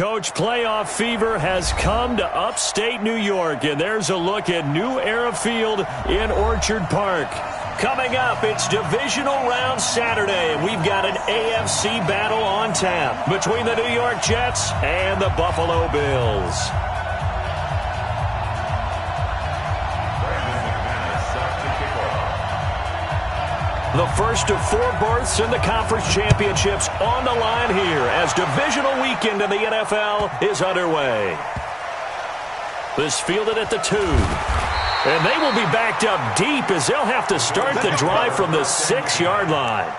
Coach, playoff fever has come to upstate New York, and there's a look at New Era Field in Orchard Park. Coming up, it's divisional round Saturday, and we've got an AFC battle on tap between the New York Jets and the Buffalo Bills. The first of 4 berths in the conference championships on the line here as divisional weekend in the NFL is underway. This fielded at the 2. And they will be backed up deep as they'll have to start the drive from the 6-yard line.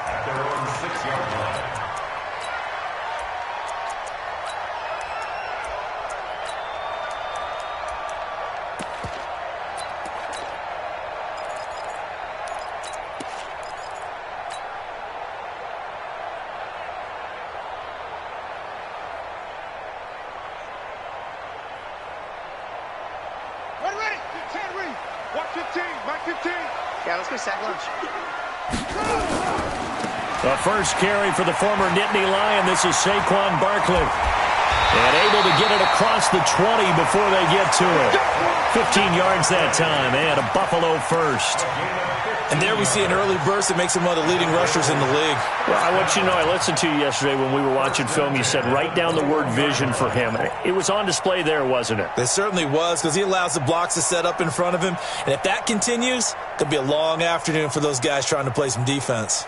The first carry for the former Nittany Lion. This is Saquon Barkley. And able to get it across the 20 before they get to it. 15 yards that time and a Buffalo first. And there we see an early burst that makes him one of the leading rushers in the league. Well, I want you to know, I listened to you yesterday when we were watching film. You said write down the word vision for him. It was on display there, wasn't it? It certainly was, because he allows the blocks to set up in front of him. And if that continues, it could be a long afternoon for those guys trying to play some defense.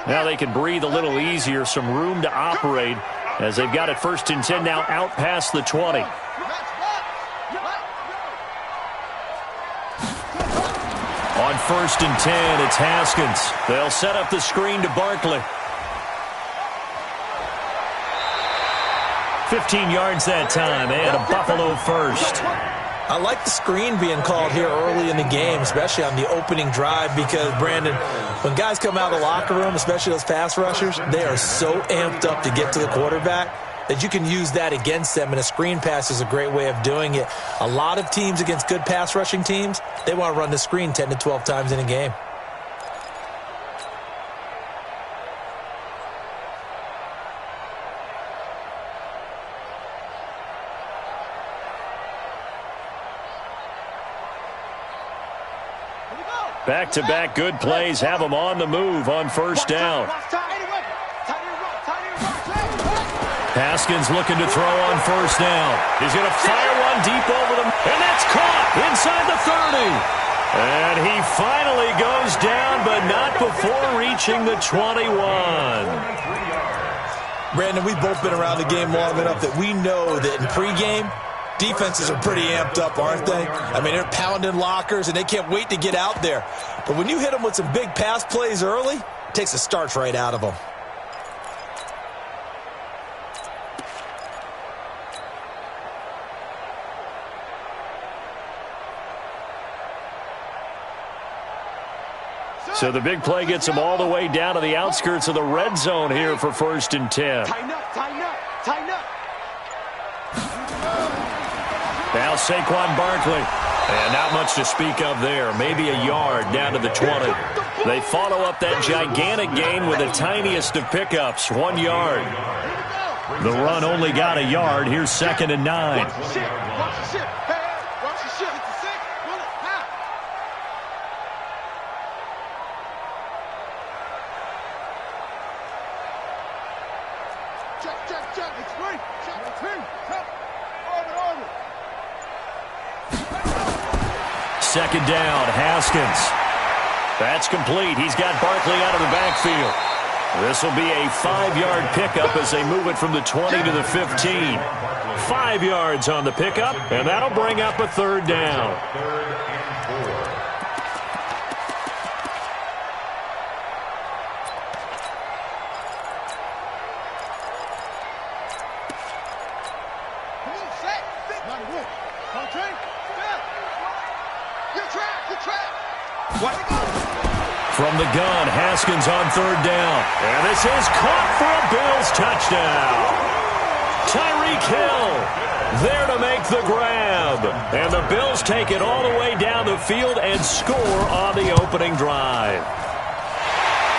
Now they can breathe a little easier, some room to operate as they've got it 1st and 10 now out past the 20. On 1st and 10, it's Haskins. They'll set up the screen to Barkley. 15 yards that time and a Buffalo first. I like the screen being called here early in the game, especially on the opening drive, because, Brandon, when guys come out of the locker room, especially those pass rushers, they are so amped up to get to the quarterback that you can use that against them, and a screen pass is a great way of doing it. A lot of teams against good pass rushing teams, they want to run the screen 10 to 12 times in a game. Back-to-back good plays have them on the move on 1st down. Haskins looking to throw on 1st down. He's going to fire one deep over them, and that's caught inside the 30. And he finally goes down, but not before reaching the 21. Brandon, we've both been around the game long enough that we know that in pregame, defenses are pretty amped up, aren't they? I mean, they're pounding lockers, and they can't wait to get out there. But when you hit them with some big pass plays early, it takes the starch right out of them. So the big play gets them all the way down to the outskirts of the red zone here for 1st and 10. Tighten up, tighten up, tighten up. Now Saquon Barkley. And not much to speak of there. Maybe a yard down to the 20. They follow up that gigantic gain with the tiniest of pickups, 1 yard. The run only got a yard. Here's 2nd and 9. Second down, Haskins. That's complete. He's got Barkley out of the backfield. This will be a 5-yard pickup as they move it from the 20 to the 15. 5 yards on the pickup, and that'll bring up a 3rd down. From the gun, Haskins on 3rd down. And this is caught for a Bills touchdown. Tyreek Hill there to make the grab. And the Bills take it all the way down the field and score on the opening drive.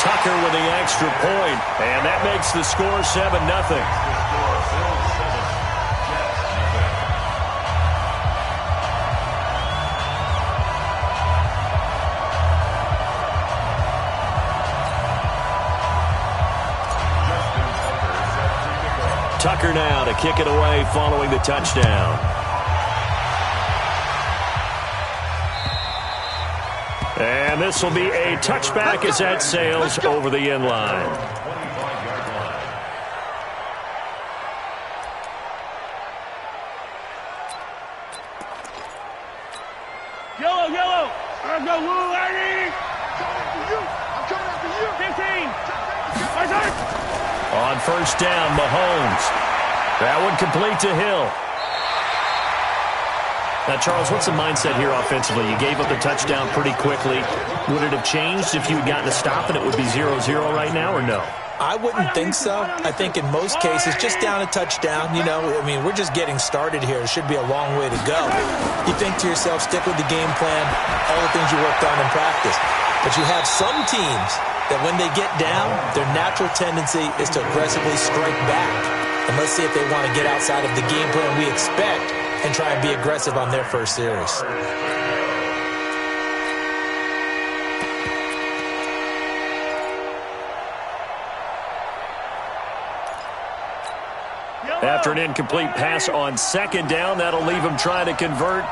Tucker with the extra point, and that makes the score 7-0. Tucker now to kick it away following the touchdown. And this will be a touchback as that sails over the end line. Yellow, yellow. Let's go, Lou, lady. I'm coming after you. 15. On first down, Mahomes. That one complete to Hill. Now, Charles, what's the mindset here offensively? You gave up the touchdown pretty quickly. Would it have changed if you had gotten a stop and it would be 0-0 right now, or no? I wouldn't think so. I think in most cases, just down a touchdown, we're just getting started here. It should be a long way to go. You think to yourself, stick with the game plan, all the things you worked on in practice. But you have some teams that when they get down, their natural tendency is to aggressively strike back. And let's see if they want to get outside of the game plan we expect and try and be aggressive on their first series. After an incomplete pass on second down, that'll leave him trying to convert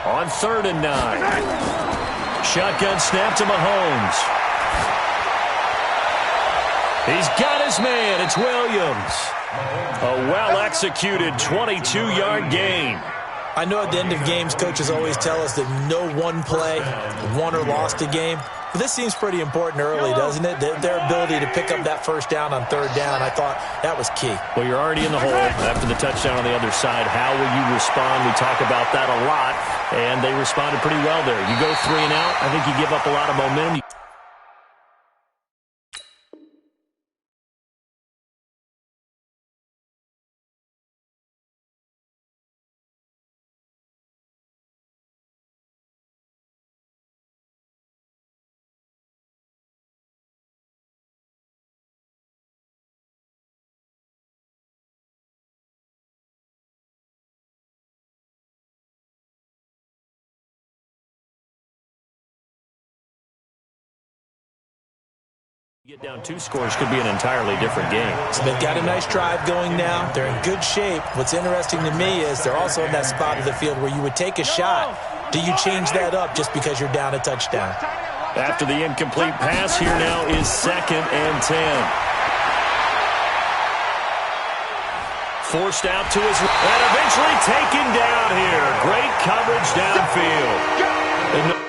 on 3rd and 9. Shotgun snap to Mahomes. He's got his man. It's Williams. A well-executed 22-yard gain. I know at the end of games, coaches always tell us that no one play won or lost a game. But this seems pretty important early, doesn't it? Their ability to pick up that first down on 3rd down, I thought that was key. Well, you're already in the hole after the touchdown on the other side. How will you respond? We talk about that a lot, and they responded pretty well there. You go 3 and out, I think you give up a lot of momentum. Get down 2 scores could be an entirely different game. So they've got a nice drive going now. They're in good shape. What's interesting to me is they're also in that spot of the field where you would take a shot. Do you change that up just because you're down a touchdown? After the incomplete pass, here now is 2nd and 10. Forced out to his right, and eventually taken down here. Great coverage downfield.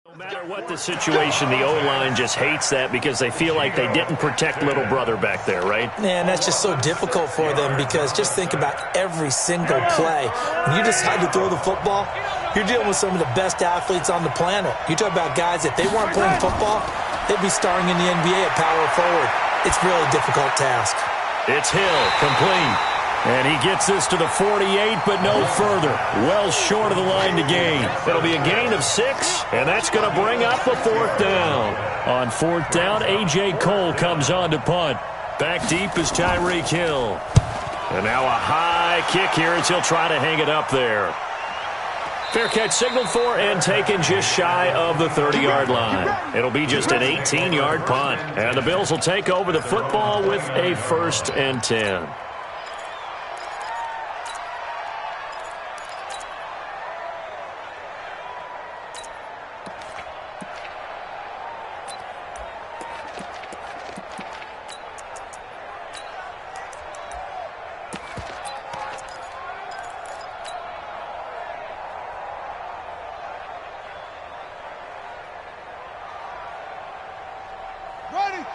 No matter what the situation, the O-line just hates that because they feel like they didn't protect little brother back there, right? Man, that's just so difficult for them because just think about every single play. When you decide to throw the football, you're dealing with some of the best athletes on the planet. You talk about guys, if they weren't playing football, they'd be starring in the NBA at power forward. It's a really difficult task. It's Hill, complete. And he gets this to the 48, but no further. Well short of the line to gain. It'll be a gain of 6, and that's going to bring up a 4th down. On 4th down, A.J. Cole comes on to punt. Back deep is Tyreek Hill. And now a high kick here as he'll try to hang it up there. Fair catch signaled for and taken just shy of the 30-yard line. It'll be just an 18-yard punt. And the Bills will take over the football with a 1st and 10.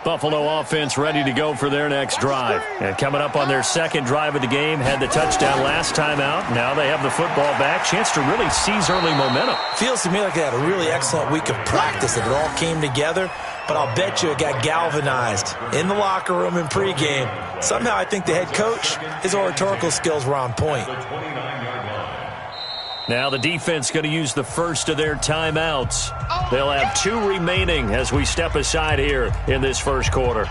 Buffalo offense ready to go for their next drive. And coming up on their 2nd drive of the game, had the touchdown last time out. Now they have the football back. Chance to really seize early momentum. Feels to me like they had a really excellent week of practice. That it all came together. but I'll bet you it got galvanized in the locker room in pregame. Somehow I think the head coach, his oratorical skills were on point. Now the defense going to use the first of their timeouts. They'll have 2 remaining as we step aside here in this first quarter.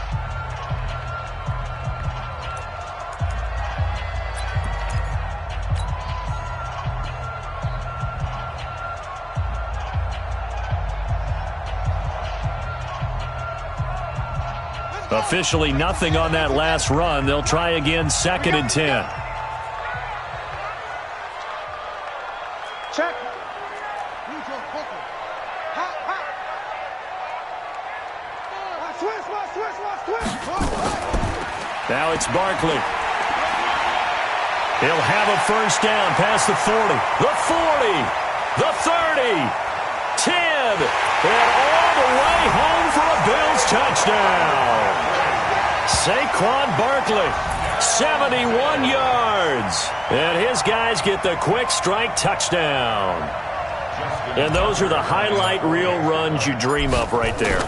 Officially nothing on that last run. They'll try again, 2nd and 10. Check. Now it's Barkley. He'll have a first down past the 40, the 40, the 30, 10, and all the way home for a Bills touchdown. Saquon Barkley, 71 yards. And his guys get the quick strike touchdown. And those are the highlight reel runs you dream of right there.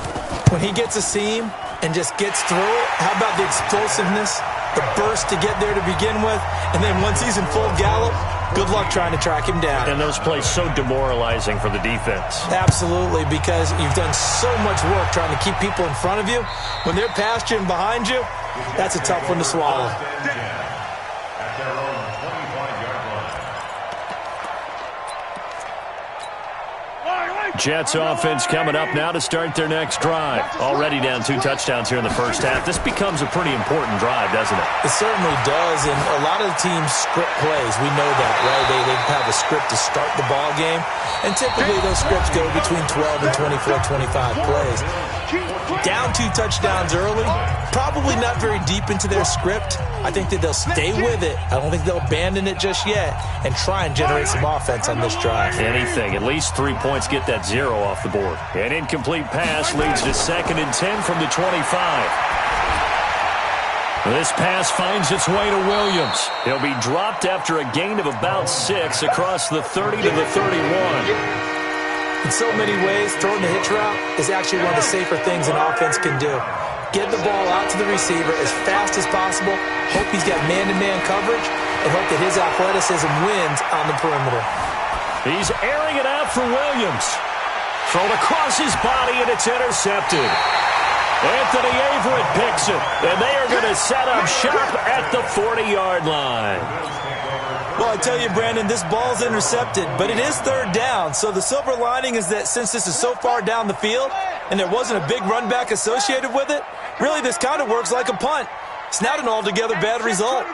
When he gets a seam and just gets through it, how about the explosiveness, the burst to get there to begin with, and then once he's in full gallop, good luck trying to track him down. And those plays so demoralizing for the defense. Absolutely, because you've done so much work trying to keep people in front of you. When they're past you and behind you, that's a tough one to swallow. Jets offense coming up now to start their next drive. Already down 2 touchdowns here in the first half. This becomes a pretty important drive, doesn't it? It certainly does, and a lot of the teams script plays. We know that, right? They have a script to start the ball game, and typically those scripts go between 12 and 24, 25 plays. Down 2 touchdowns early, probably not very deep into their script. I think that they'll stay with it. I don't think they'll abandon it just yet and try and generate some offense on this drive. Anything. At least 3 points, get that 0 off the board. An incomplete pass leads to 2nd and 10 from the 25. This pass finds its way to Williams. He'll be dropped after a gain of about 6 across the 30 to the 31. In so many ways, throwing the hitch route is actually one of the safer things an offense can do. Get the ball out to the receiver as fast as possible, hope he's got man-to-man coverage, and hope that his athleticism wins on the perimeter. He's airing it out for Williams. Thrown across his body, and it's intercepted. Anthony Averett picks it, and they are going to set up shop at the 40-yard line. Well, I tell you, Brandon, this ball's intercepted, but it is 3rd down. So the silver lining is that since this is so far down the field and there wasn't a big run back associated with it, really this kind of works like a punt. It's not an altogether bad result.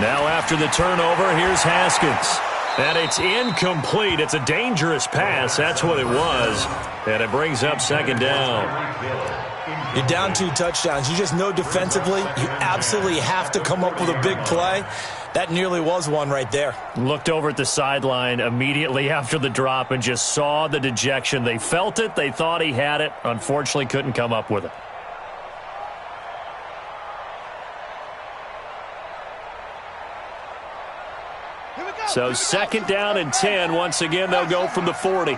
Now after the turnover, here's Haskins. And it's incomplete. It's a dangerous pass. That's what it was. And it brings up 2nd down. You're down 2 touchdowns. You just know defensively you absolutely have to come up with a big play. That nearly was one right there. Looked over at the sideline immediately after the drop and just saw the dejection. They felt it. They thought he had it. Unfortunately, couldn't come up with it. So 2nd down and 10. Once again, they'll go from the 40.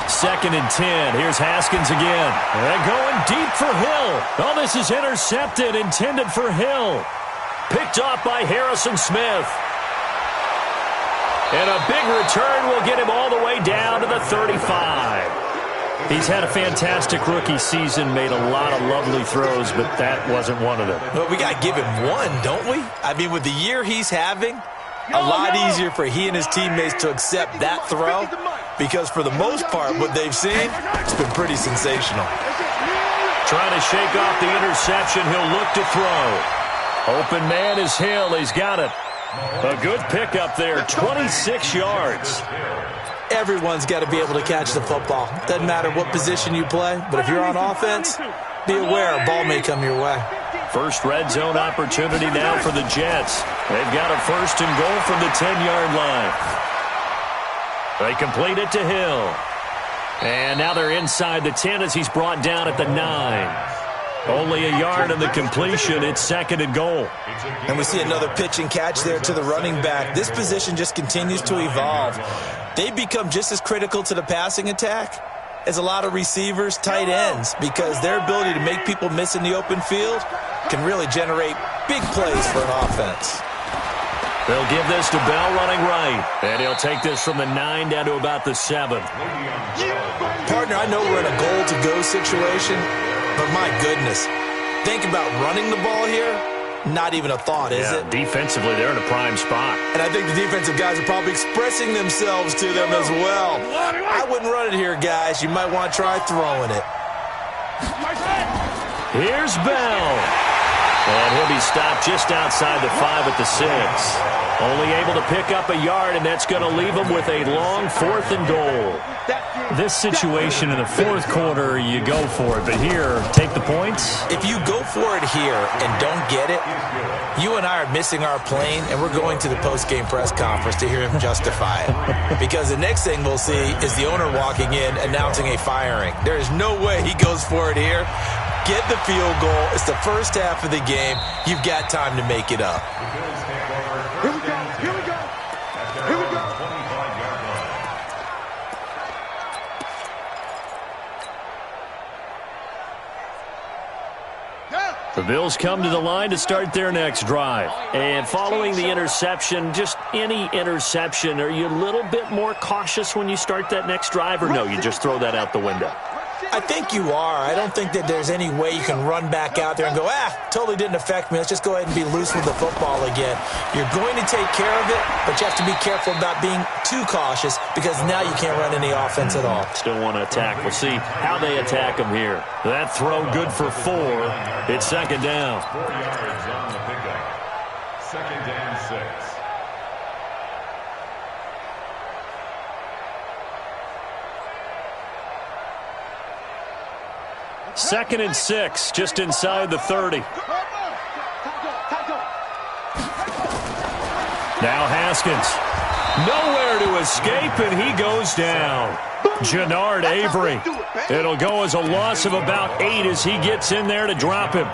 Second and 10. Here's Haskins again. And going deep for Hill. Oh, this is intercepted, intended for Hill. Picked off by Harrison Smith. And a big return will get him all the way down to the 35. He's had a fantastic rookie season, made a lot of lovely throws, but that wasn't one of them. Well, we got to give him one, don't we? I mean, with the year he's having, a lot easier for he and his teammates to accept that throw because for the most part, what they've seen, it's been pretty sensational. Trying to shake off the interception. He'll look to throw. Open man is Hill. He's got it. A good pickup there, 26 yards. Everyone's got to be able to catch the football. Doesn't matter what position you play, but if you're on offense, be aware a ball may come your way. First red zone opportunity now for the Jets. They've got a 1st and goal from the 10-yard line. They complete it to Hill. And now they're inside the 10 as he's brought down at the 9. Only a yard in the completion. It's 2nd and goal. And we see another pitch and catch there to the running back. This position just continues to evolve. They become just as critical to the passing attack as a lot of receivers, tight ends, because their ability to make people miss in the open field can really generate big plays for an offense. They'll give this to Bell running right. And he'll take this from the 9 down to about the 7. Partner, I know we're in a goal-to-go situation, but my goodness, think about running the ball here. Not even a thought, is it? Defensively, they're in a prime spot. And I think the defensive guys are probably expressing themselves to them as well. I wouldn't run it here, guys. You might want to try throwing it. Here's Bell. And he'll be stopped just outside the 5 at the 6. Only able to pick up a yard, and that's going to leave him with a long 4th and goal. This situation in the 4th quarter, you go for it. But here, take the points. If you go for it here and don't get it, you and I are missing our plane, and we're going to the post-game press conference to hear him justify it. Because the next thing we'll see is the owner walking in announcing a firing. There is no way he goes for it here. Get the field goal. It's the first half of the game. You've got time to make it up. Here we go. Here we go. Here we go. The Bills come to the line to start their next drive. And following the interception, just any interception, are you a little bit more cautious when you start that next drive, or no, you just throw that out the window? I think you are. I don't think that there's any way you can run back out there and go, totally didn't affect me. Let's just go ahead and be loose with the football again. You're going to take care of it, but you have to be careful about being too cautious because now you can't run any offense at all. Still want to attack. We'll see how they attack him here. That throw good for 4. It's 2nd down. 4 yards on the pickup. 2nd and 6. 2nd and 6, just inside the 30. Now Haskins. Nowhere to escape, and he goes down. Jannard Avery. It'll go as a loss of about 8 as he gets in there to drop him.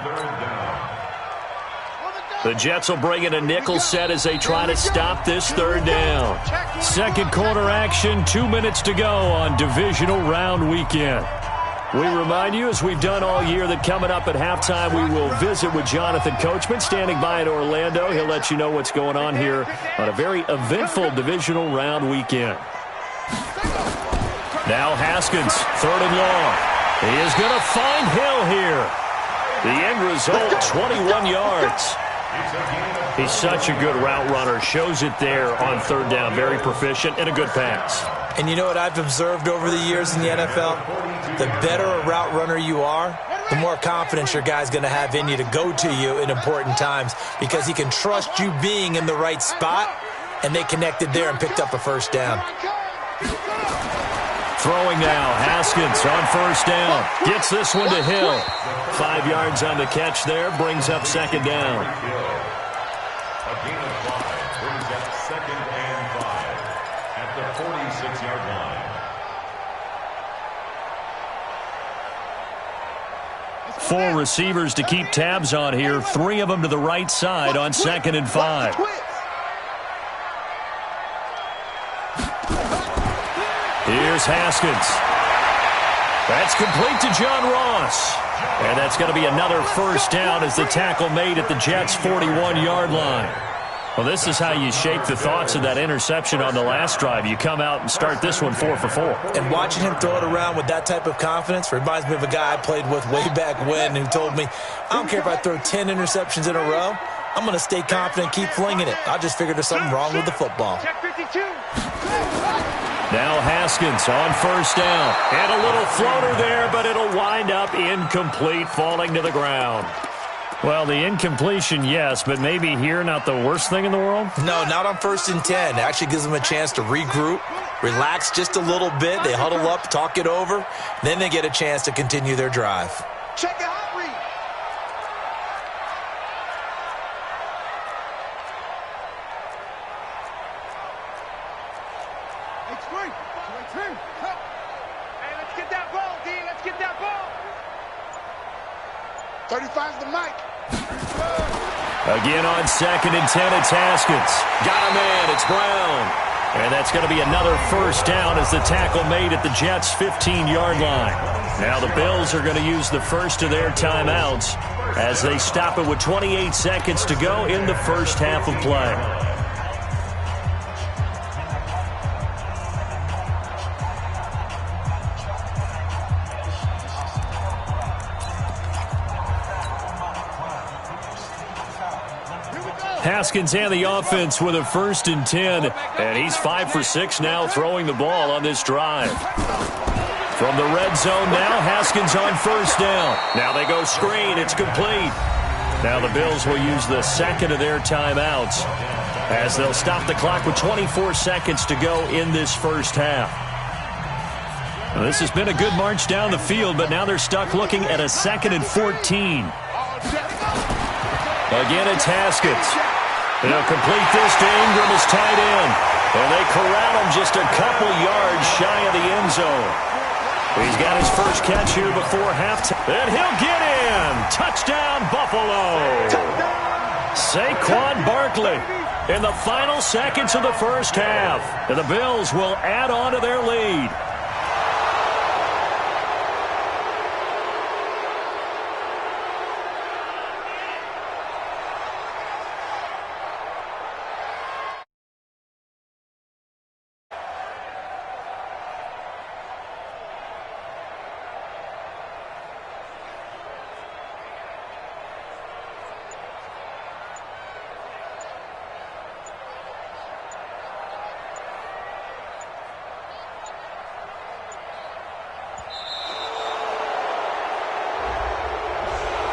The Jets will bring in a nickel set as they try to stop this 3rd down. 2nd quarter action, 2 minutes to go on divisional round weekend. We remind you, as we've done all year, that coming up at halftime, we will visit with Jonathan Coachman, standing by in Orlando. He'll let you know what's going on here on a very eventful divisional round weekend. Now Haskins, 3rd and long. He is going to find Hill here. The end result, 21 yards. He's such a good route runner. Shows it there on 3rd down. Very proficient and a good pass. And you know what I've observed over the years in the NFL? The better a route runner you are, the more confidence your guy's going to have in you to go to you in important times because he can trust you being in the right spot, and they connected there and picked up a 1st down. Throwing now, Haskins on 1st down. Gets this one to Hill. 5 yards on the catch there, brings up 2nd down. A gain of 5 brings up 2nd and 5 at the 46-yard line. 4 receivers to keep tabs on here. 3 of them to the right side on 2nd and 5. Here's Haskins. That's complete to John Ross. And that's going to be another 1st down as the tackle made at the Jets' 41-yard line. Well, this is how you shape the thoughts of that interception on the last drive. You come out and start this one 4 for 4. And watching him throw it around with that type of confidence reminds me of a guy I played with way back when who told me, I don't care if I throw 10 interceptions in a row. I'm going to stay confident and keep flinging it. I just figured there's something wrong with the football. Now Haskins on 1st down. And a little floater there, but it'll wind up incomplete, falling to the ground. Well, the incompletion, yes, but maybe here not the worst thing in the world? No, not on 1st and 10. It actually gives them a chance to regroup, relax just a little bit. They huddle up, talk it over. Then they get a chance to continue their drive. Check it out, Reed. Hey, let's get that ball, D. Let's get that ball. 35's the mic. Again on 2nd and 10, it's Haskins. Got a man, it's Brown. And that's going to be another first down as the tackle made at the Jets' 15-yard line. Now the Bills are going to use the first of their timeouts as they stop it with 28 seconds to go in the first half of play. Haskins and the offense with a 1st and 10, and he's 5 for 6 now throwing the ball on this drive. From the red zone now, Haskins on 1st down. Now they go screen, it's complete. Now the Bills will use the second of their timeouts as they'll stop the clock with 24 seconds to go in this first half. Now, this has been a good march down the field, but now they're stuck looking at a 2nd and 14. Again, it's Haskins. They'll complete this to Ingram as tight end. And they corral him just a couple yards shy of the end zone. He's got his first catch here before halftime. And he'll get in. Touchdown, Buffalo. Saquon Barkley in the final seconds of the first half. And the Bills will add on to their lead.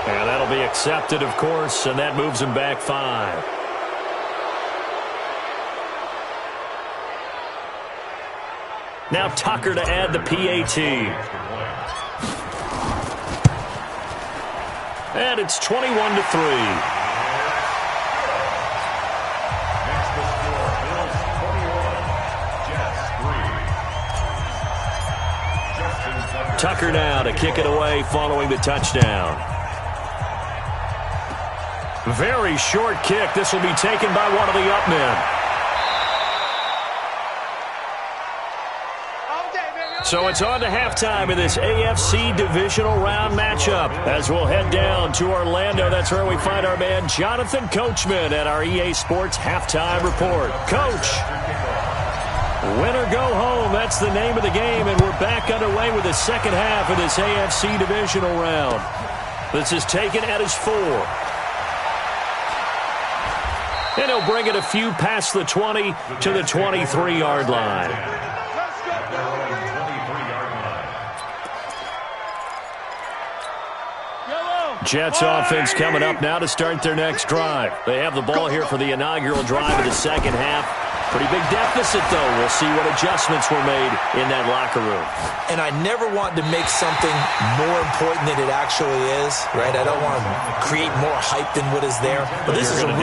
And that'll be accepted, of course, and that moves him back 5. Now Tucker to add the PAT. And it's 21-3. Tucker now to kick it away following the touchdown. Very short kick. This will be taken by one of the up men. So it's on to halftime in this AFC divisional round matchup as we'll head down to Orlando. That's where we find our man Jonathan Coachman at our EA Sports Halftime Report. Coach, win or go home, that's the name of the game, and we're back underway with the second half of this AFC divisional round. This is taken at his 4. And he'll bring it a few past the 20 to the 23-yard line. Jets offense coming up now to start their next drive. They have the ball here for the inaugural drive of the second half. Pretty big deficit, though. We'll see what adjustments were made in that locker room. And I never want to make something more important than it actually is, right? I don't want to create more hype than what is there. But this is I'm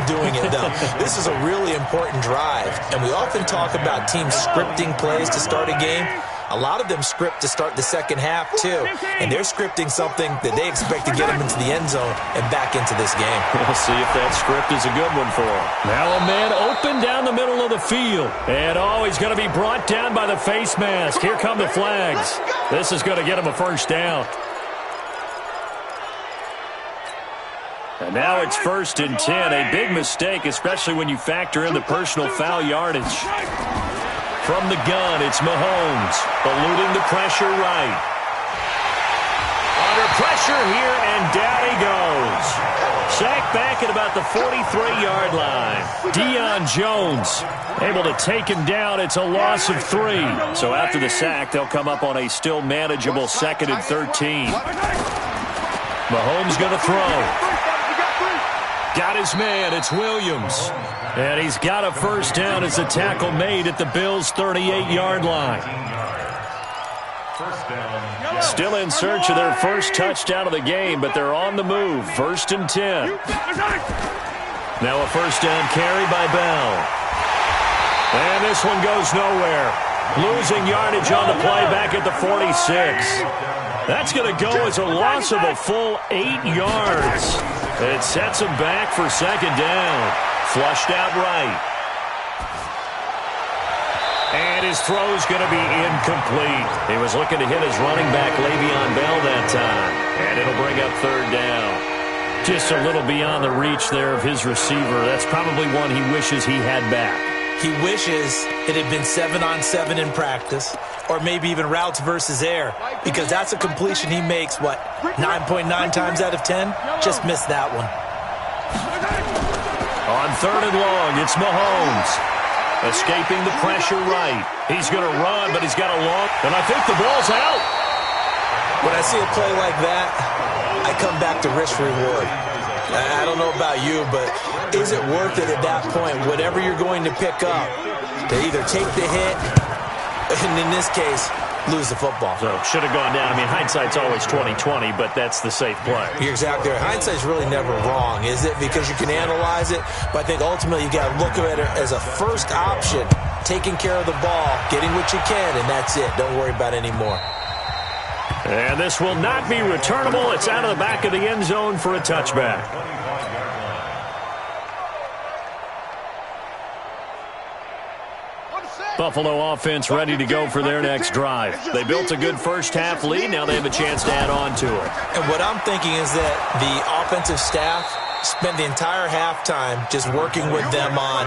doing it, though. This is a really important drive. And we often talk about teams scripting plays to start a game. A lot of them script to start the second half, too. And they're scripting something that they expect to get them into the end zone and back into this game. We'll see if that script is a good one for them. Now a man open down the middle of the field. And, he's going to be brought down by the face mask. Here come the flags. This is going to get him a first down. And now it's 1st and 10. A big mistake, especially when you factor in the personal foul yardage. From the gun, it's Mahomes, eluding the pressure right. Under pressure here, and down he goes. Sacked back at about the 43-yard line. Deion Jones able to take him down. It's a loss of 3. So after the sack, they'll come up on a still manageable 2nd and 13. Mahomes going to throw. Got his man, it's Williams. And he's got a first down as the tackle made at the Bills' 38-yard line. Still in search of their first touchdown of the game, but they're on the move. 1st and 10. Now a first down carry by Bell. And this one goes nowhere. Losing yardage on the play back at the 46. That's going to go as a loss of a full 8 yards. It sets him back for second down. Flushed out right. And his throw's going to be incomplete. He was looking to hit his running back, Le'Veon Bell, that time. And it'll bring up third down. Just a little beyond the reach there of his receiver. That's probably one he wishes he had back. He wishes it had been 7-on-7 in practice, or maybe even routes versus air, because that's a completion he makes, 9.9 times out of 10? Just missed that one. On third and long, it's Mahomes. Escaping the pressure right. He's going to run, but he's got a long, and I think the ball's out. When I see a play like that, I come back to risk-reward. I don't know about you, but is it worth it at that point, whatever you're going to pick up, to either take the hit, and in this case, lose the football? So, should have gone down. I mean, hindsight's always 20/20, but that's the safe play. You're exactly right. Hindsight's really never wrong, is it? Because you can analyze it, but I think ultimately you got to look at it as a first option, taking care of the ball, getting what you can, and that's it. Don't worry about it anymore. And this will not be returnable. It's out of the back of the end zone for a touchback. Buffalo offense ready to go for their next drive. They built a good first-half lead. Now they have a chance to add on to it. And what I'm thinking is that the offensive staff spent the entire halftime just working with them on,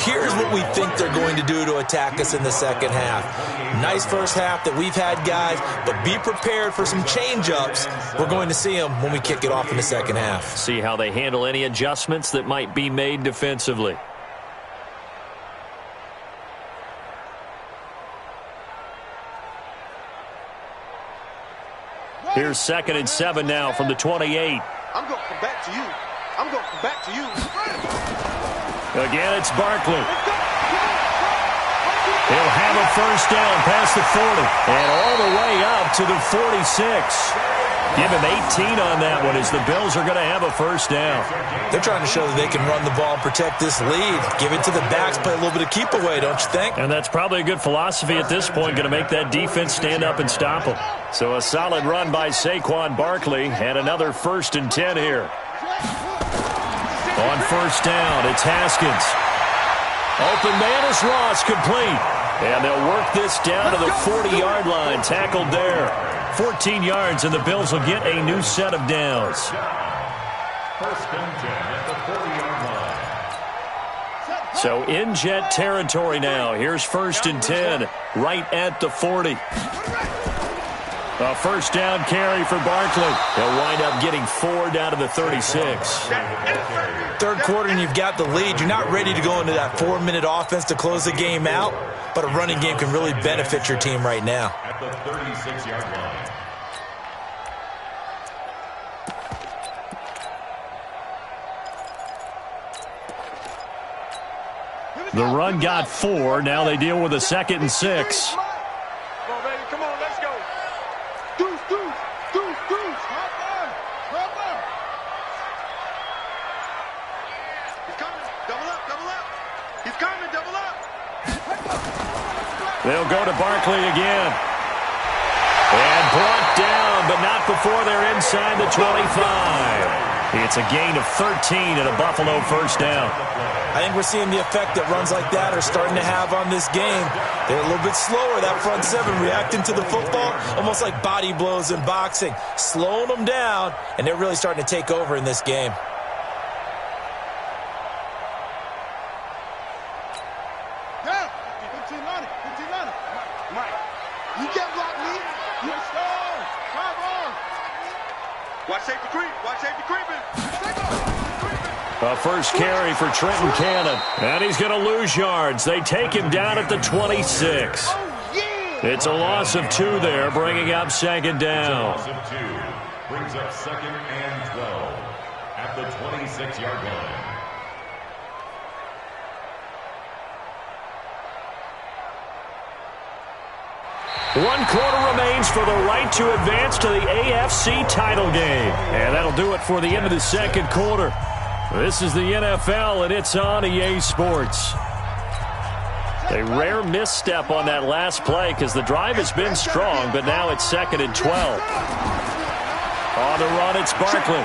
here's what we think they're going to do to attack us in the second half. Nice first half that we've had, guys, but be prepared for some change-ups. We're going to see them when we kick it off in the second half. See how they handle any adjustments that might be made defensively. Here's 2nd and 7 now from the 28. I'm going to come back to you. I'm going to come back to you. Again, it's Barkley. He'll have a first down past the 40 and all the way up to the 46. Give him 18 on that one as the Bills are going to have a first down. They're trying to show that they can run the ball and protect this lead. Give it to the backs, play a little bit of keep away, don't you think? And that's probably a good philosophy at this point, going to make that defense stand up and stop them. So a solid run by Saquon Barkley and another 1st and 10 here. On first down, it's Haskins. Open man is Ross, complete. And they'll work this down to the 40-yard line, tackled there. 14 yards, and the Bills will get a new set of downs. 1st and 10 at the 40-yard line. So in Jet territory now. Here's 1st and 10, right at the 40. A first down carry for Barkley. He'll wind up getting 4 down to the 36. Third quarter and you've got the lead. You're not ready to go into that 4-minute offense to close the game out, but a running game can really benefit your team right now. At the 36-yard line. The run got 4. Now they deal with a 2nd and 6. Come on, baby. Come on, let's go. Deuce, deuce, deuce, deuce. Hop on. Hop on. He's coming. Double up, double up. He's coming, double up. They'll go to Barkley again. And brought down, but not before they're inside the 25. It's a gain of 13 and a Buffalo first down. I think we're seeing the effect that runs like that are starting to have on this game. They're a little bit slower, that front seven, reacting to the football, almost like body blows in boxing, slowing them down, and they're really starting to take over in this game. Down. 15 Lonnie. 15 Lonnie. Mike, you can't block me. You're strong. Come on. Watch safety creep. Watch safety creeping. Take off. A first carry for Trenton Cannon. And he's going to lose yards. They take him down at the 26. It's a loss of 2 there, bringing up 2nd down. Loss of 2 brings up 2nd and 12 at the 26-yard line. One quarter remains for the right to advance to the AFC title game. And that'll do it for the end of the second quarter. This is the NFL, and it's on EA Sports. A rare misstep on that last play because the drive has been strong, but now it's 2nd and 12. On the run, it's Barkley.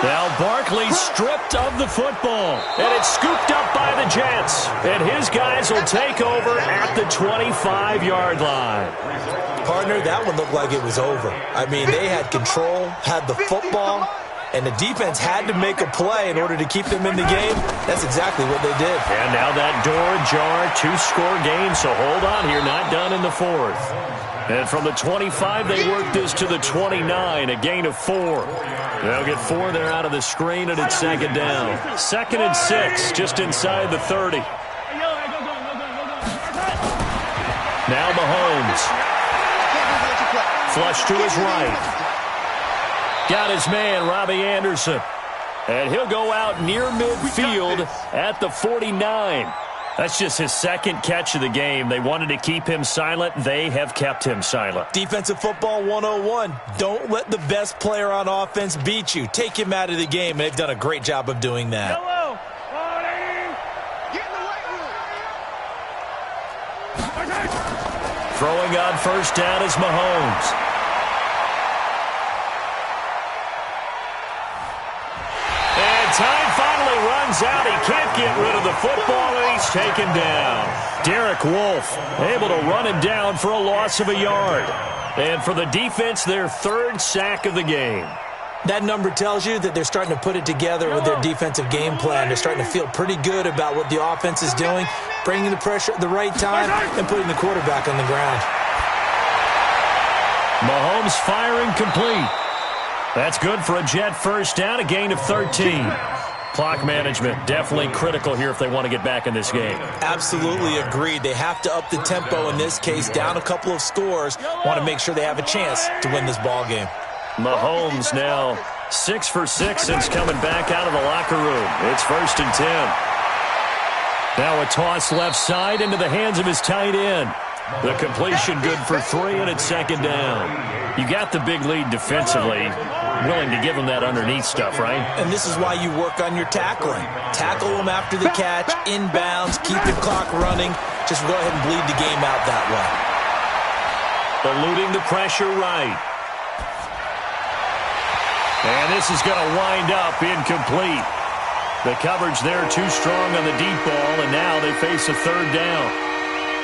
Now Barkley stripped of the football, and it's scooped up by the Jets. And his guys will take over at the 25-yard line. Partner, that one looked like it was over. I mean, they had control, had the football, and the defense had to make a play in order to keep them in the game. That's exactly what they did. And now that door ajar, 2-score game, so hold on here, not done in the 4th. And from the 25, they work this to the 29, a gain of 4. They'll get 4 there out of the screen, and it's 2nd down. 2nd and 6, just inside the 30. Now Mahomes. Flush to his right. Got his man, Robbie Anderson. And he'll go out near midfield at the 49. That's just his 2nd catch of the game. They wanted to keep him silent. They have kept him silent. Defensive football 101. Don't let the best player on offense beat you. Take him out of the game, and they've done a great job of doing that. Throwing on 1st down is Mahomes. Time finally runs out. He can't get rid of the football, and he's taken down. Derek Wolfe able to run him down for a loss of a yard. And for the defense, their 3rd sack of the game. That number tells you that they're starting to put it together with their defensive game plan. They're starting to feel pretty good about what the offense is doing, bringing the pressure at the right time, and putting the quarterback on the ground. Mahomes firing complete. That's good for a Jet 1st down, a gain of 13. Clock management definitely critical here if they want to get back in this game. Absolutely agreed. They have to up the tempo in this case, down a couple of scores. Want to make sure they have a chance to win this ball game. Mahomes now 6 for 6 since coming back out of the locker room. It's 1st and 10. Now a toss left side into the hands of his tight end. The completion good for 3, and it's 2nd down. You got the big lead defensively. Willing to give them that underneath stuff, right? And this is why you work on your tackling. Tackle them after the catch, inbounds, keep the clock running. Just go ahead and bleed the game out that way. Eluding the pressure right. And this is going to wind up incomplete. The coverage there too strong on the deep ball, and now they face a 3rd down.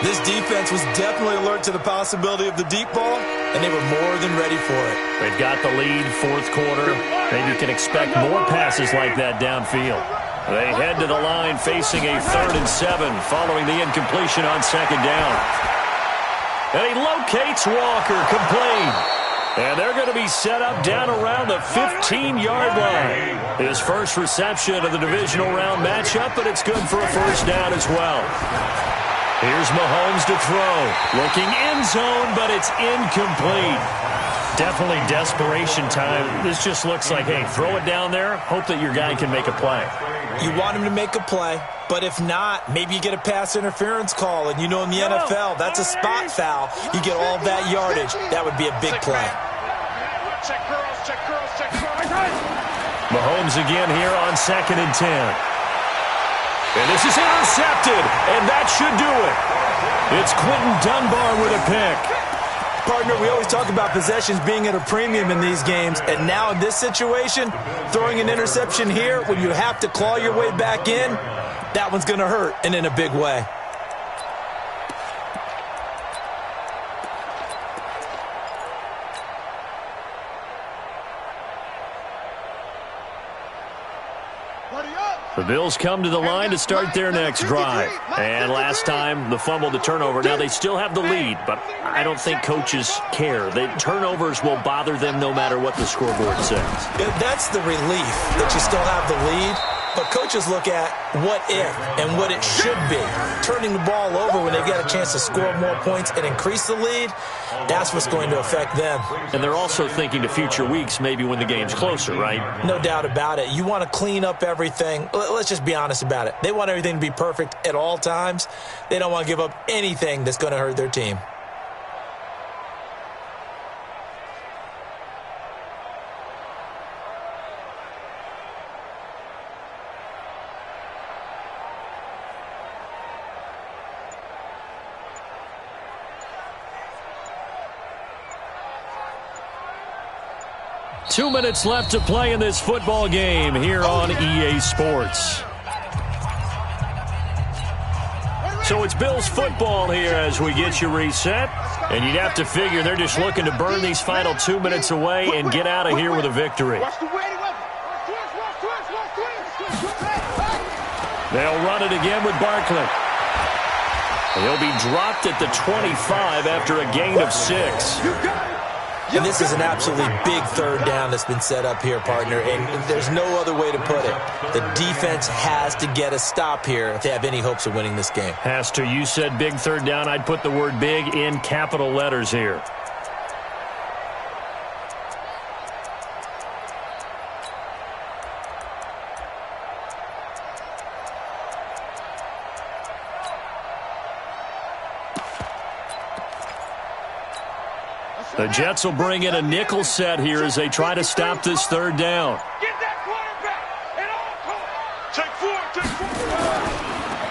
This defense was definitely alert to the possibility of the deep ball, and they were more than ready for it. They've got the lead, 4th quarter. Maybe you can expect more passes like that downfield. They head to the line facing a 3rd and 7 following the incompletion on 2nd down. And he locates Walker, complete. And they're going to be set up down around the 15-yard line. His first reception of the divisional round matchup, but it's good for a 1st down as well. Here's Mahomes to throw. Looking end zone, but it's incomplete. Definitely desperation time. This just looks like, hey, throw it down there, hope that your guy can make a play. You want him to make a play, but if not, maybe you get a pass interference call, and you know in the NFL, that's a spot foul. You get all that yardage. That would be a big play. Check girls, check girls, check girls. Mahomes again here on 2nd and 10. And this is intercepted, and that should do it. It's Quentin Dunbar with a pick. Partner, we always talk about possessions being at a premium in these games, and now in this situation, throwing an interception here when you have to claw your way back in, that one's going to hurt, and in a big way. The Bills come to the line to start their next drive. And last time, the fumble, the turnover. Now, they still have the lead, but I don't think coaches care. The turnovers will bother them no matter what the scoreboard says. That's the relief that you still have the lead. But coaches look at what if and what it should be. Turning the ball over when they get a chance to score more points and increase the lead, that's what's going to affect them. And they're also thinking to future weeks, maybe when the game's closer, right? No doubt about it. You want to clean up everything. Let's just be honest about it. They want everything to be perfect at all times. They don't want to give up anything that's going to hurt their team. 2 minutes left to play in this football game here on EA Sports. So it's Bills football here as we get you reset. And you'd have to figure they're just looking to burn these final 2 minutes away and get out of here with a victory. They'll run it again with Barkley. He'll be dropped at the 25 after a gain of 6. And this is an absolutely big third down that's been set up here, partner, and there's no other way to put it. The defense has to get a stop here if they have any hopes of winning this game. Has to. You said big third down. I'd put the word big in capital letters here. The Jets will bring in a nickel set here as they try to stop this third down. Get that quarterback and all. Take four.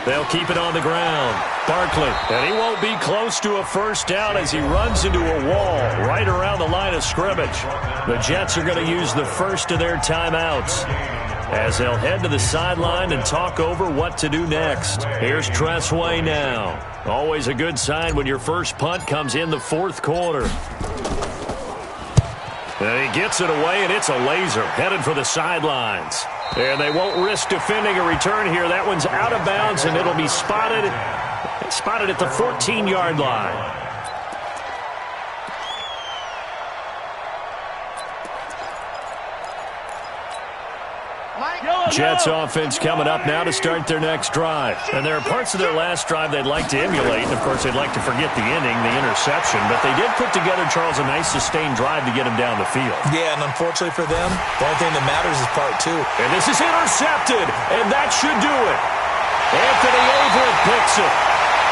They'll keep it on the ground. Barkley, and he won't be close to a first down as he runs into a wall right around the line of scrimmage. The Jets are going to use the first of their timeouts as they'll head to the sideline and talk over what to do next. Here's Tressway now. Always a good sign when your first punt comes in the fourth quarter. And he gets it away, and it's a laser headed for the sidelines. And they won't risk defending a return here. That one's out of bounds, and it'll be spotted at the 14-yard line. Jets offense coming up now to start their next drive. And there are parts of their last drive they'd like to emulate. And, of course, they'd like to forget the ending, the interception. But they did put together, Charles, a nice sustained drive to get him down the field. Yeah, and unfortunately for them, the only thing that matters is part two. And this is intercepted, and that should do it. Anthony Averett picks it.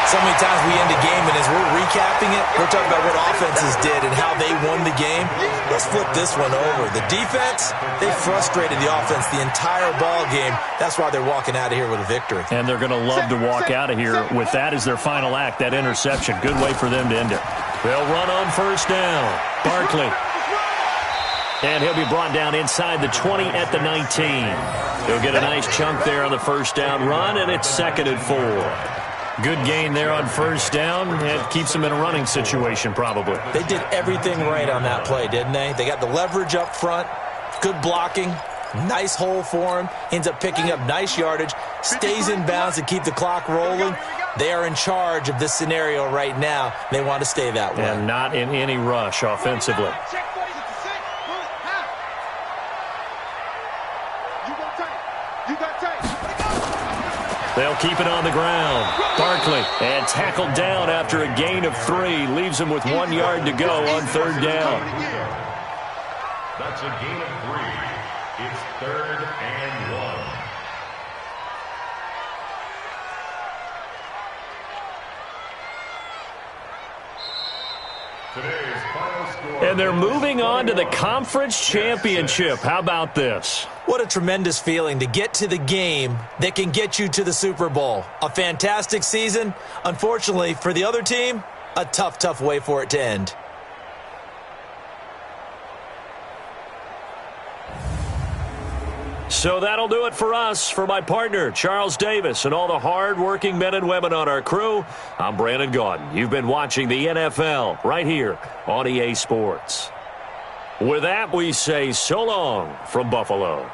So many times we end a game, and as we're recapping it, we're talking about what offenses did and how they won the game. Let's flip this one over. The defense, they frustrated the offense the entire ball game. That's why they're walking out of here with a victory. And they're going to love to walk out of here with that as their final act, that interception. Good way for them to end it. They'll run on first down. Barkley. And he'll be brought down inside the 20 at the 19. He'll get a nice chunk there on the first down run, and it's 2nd and 4. Good gain there on first down. It keeps them in a running situation, probably. They did everything right on that play, didn't they? They got the leverage up front, good blocking, nice hole for him, ends up picking up nice yardage, stays in bounds to keep the clock rolling. They are in charge of this scenario right now. They want to stay that way. And not in any rush offensively. They'll keep it on the ground. Barkley, and tackled down after a gain of 3. Leaves him with 1 yard to go on third down. That's a gain of 3. It's 3rd and 1. Today's final score. And they're moving on to the conference championship. How about this? What a tremendous feeling to get to the game that can get you to the Super Bowl. A fantastic season. Unfortunately, for the other team, a tough, tough way for it to end. So that'll do it for us. For my partner, Charles Davis, and all the hard-working men and women on our crew, I'm Brandon Gaudin. You've been watching the NFL right here on EA Sports. With that, we say so long from Buffalo.